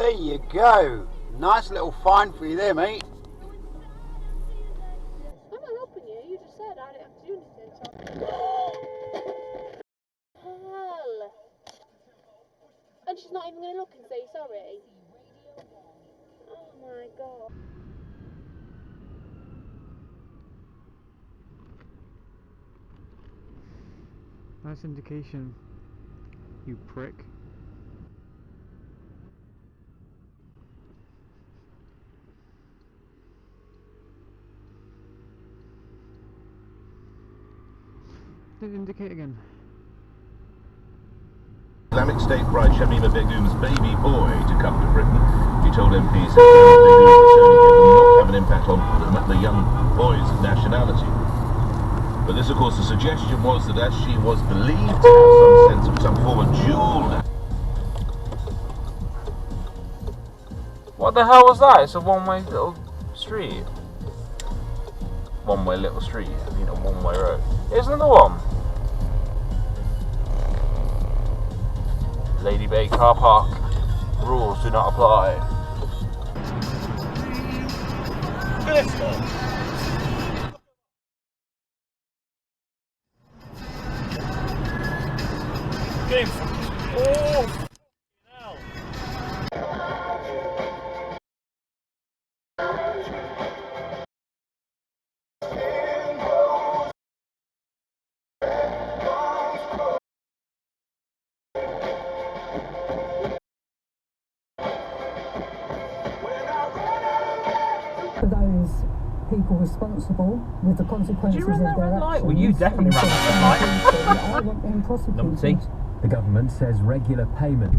There you go. Nice little find for you there, mate. I'm not helping you. You just said I didn't have to do anything. So. Hell. And she's not even going to look and say sorry. Oh my god. Nice indication, you prick. Didn't indicate again. Islamic State bride Shamima Begum's baby boy to come to Britain. He told MPs that Begum's returning here will not have an impact on the young boy's nationality. But this, of course, the suggestion was that as she was believed to have some sense of some form of dual... What the hell was that? It's a one-way little street. One-way little street, I mean a one-way road. Here's another one. Lady Bay car park. Rules do not apply. Game. Oh! For those people responsible with the consequences of their actions. Well, you definitely ran that red I want them prosecuted. Numpty. The government says regular payment.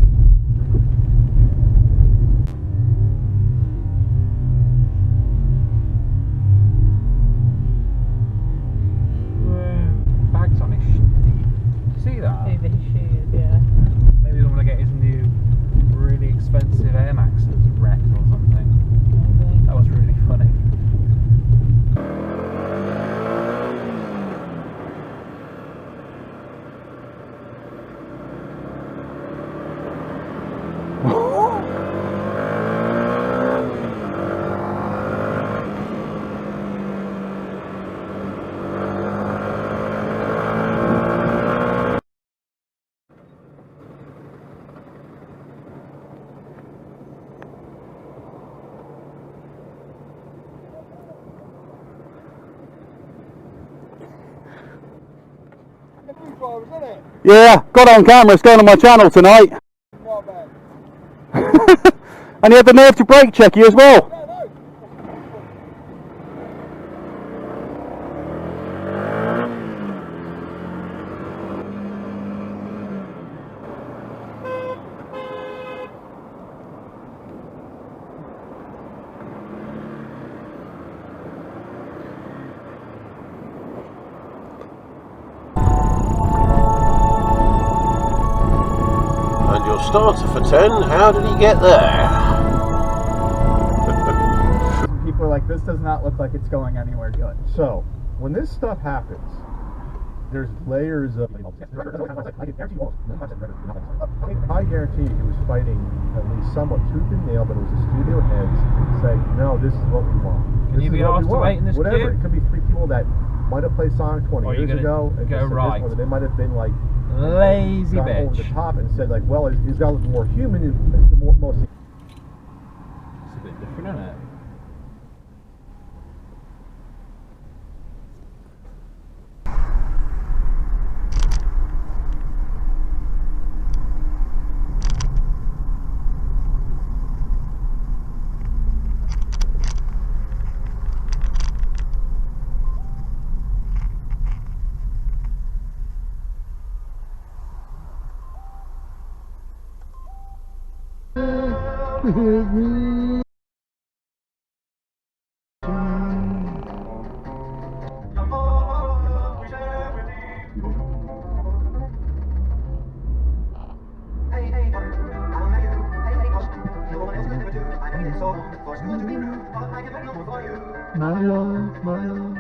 Bags on his feet. See that? Over his shoes, yeah. Maybe they want to get his new, really expensive Air Maxes wrecked or something. Maybe. That was really funny. Yeah, got on camera, it's going on my channel tonight. And he had the nerve to brake check you as well. Starter for 10, how did he get there? People are like, this does not look like it's going anywhere good. So, when this stuff happens, there's layers of... I guarantee he was fighting at least somewhat tooth and nail, but it was the studio heads saying, no, this is what we want. Can you be asked to wait in this Whatever, queue? it could be 3 people that might have played Sonic 20 years ago. And go right. They might have been like... Lazy bitch. Over the top and said like, well, he's got to look more human and mostly. It's a bit different, isn't it? My love, my love.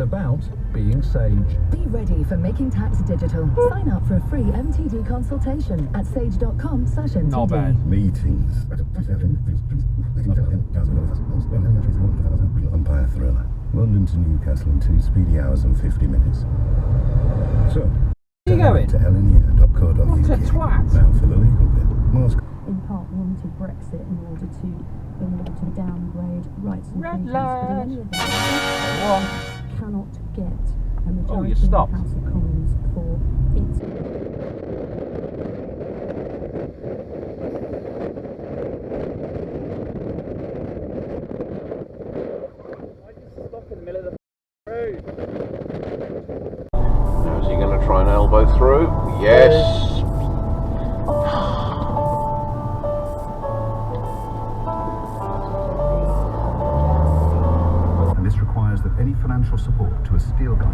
About being sage. Be ready for Making Tax Digital. Sign up for a free MTD consultation at sage.com/MTD. Not bad. Meetings. Umpire thriller. London to Newcastle in 2 speedy hours and 50 minutes. So, where are you going? To elenia.co.uk. What a twat. Now for the legal bit. In part wanted Brexit in order to downgrade rights and Red freedoms, light. but in any event, cannot get a majority in the stopped. House of Commons for its. Now is he going to try and elbow through? Yes. That any financial support to a steel gun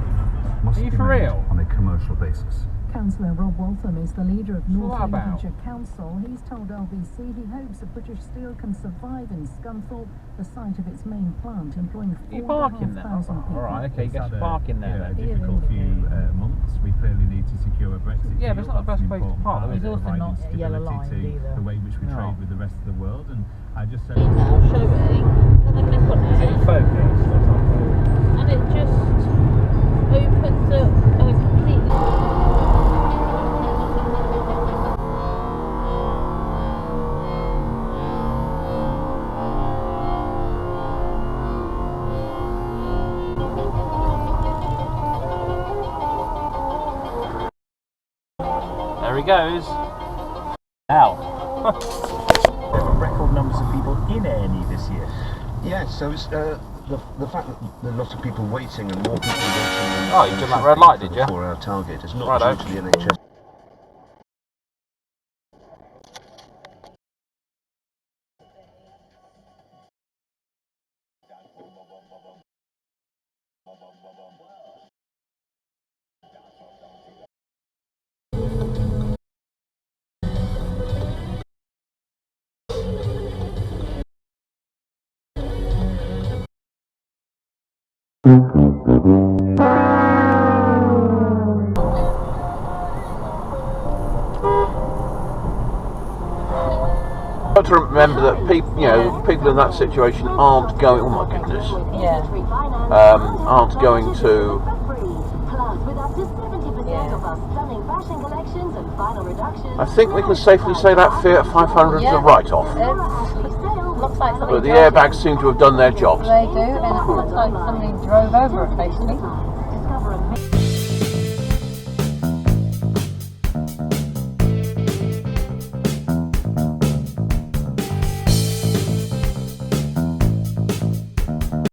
must be made on a commercial basis. Councillor Rob Waltham is the leader of North about? Lincolnshire Council. He's told LBC he hopes that British Steel can survive in Scunthorpe, the site of its main plant, employing 4,500 people. Alright, okay, get some parking there. A difficult few months. We clearly need to secure a Brexit deal. Yeah, but it's not the best place to park. It's also not a yellow line either. The way in which we trade with the rest of the world, and I just said. Now showing, and then click on Is it it, focus or something? and it just opens up a completely. There he goes. Now. Record numbers of people in A&E this year. Yes, so it's the fact that there are lots of people waiting and more people waiting. Oh, you did that red light, did you? 4-hour target. It's not Righto. due to the NHS. Got to remember that people in that situation aren't going. Oh my goodness! Aren't going to. I think we can safely say that Fiat 500 is a write-off. Looks like somebody But the airbags seem to have done their jobs. They do, and it looks like somebody drove over it basically.